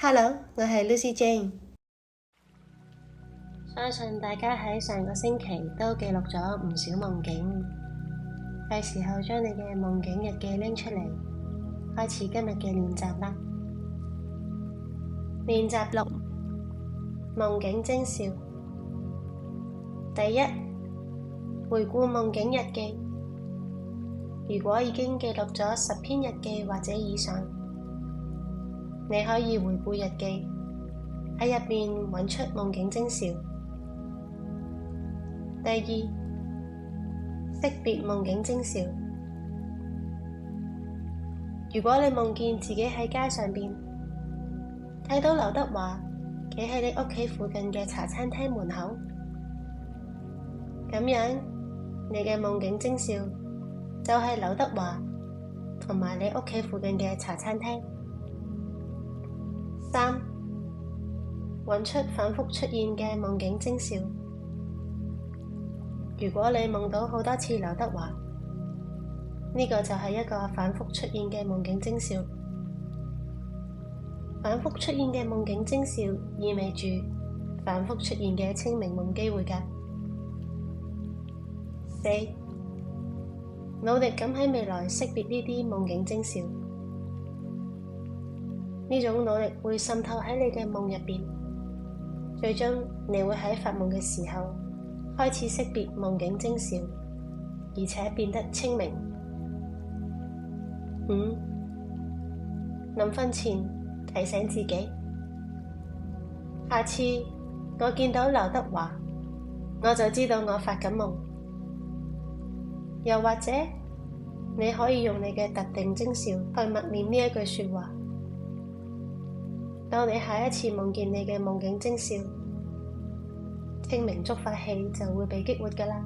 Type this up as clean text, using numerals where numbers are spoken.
Hello，我係 Lucy Jane。相信大家喺上個星期都記錄咗唔少夢境，係時候將你嘅夢境日記拎出嚟，開始今日嘅練習啦。練習6：夢境徵兆。第一，回顧夢境日記。如果已經記錄咗10篇日記或者以上，你可以回顧日記，喺入面揾出夢境徵兆。第二，識別夢境徵兆。如果你夢見自己喺街上邊睇到劉德華企喺你屋企附近嘅茶餐廳門口，咁樣你嘅夢境徵兆就係劉德華同埋你屋企附近嘅茶餐廳。3，揾出反覆出現嘅夢境徵兆。如果你夢到好多次劉德華，呢個就係一個反覆出現嘅夢境徵兆。反覆出現嘅夢境徵兆意味住反覆出現嘅清明夢機會㗎。4，努力咁喺未來識別呢啲夢境徵兆。呢種努力會滲透喺你嘅夢入邊，最終你會喺發夢嘅時候開始識別夢境徵兆，而且變得清明。5，臨瞓前提醒自己，下次我見到劉德華，我就知道我發緊夢。又或者你可以用你嘅特定徵兆去默念呢一句說話，當你下一次夢見你嘅夢境徵兆，清明觸發器就會被激活㗎喇。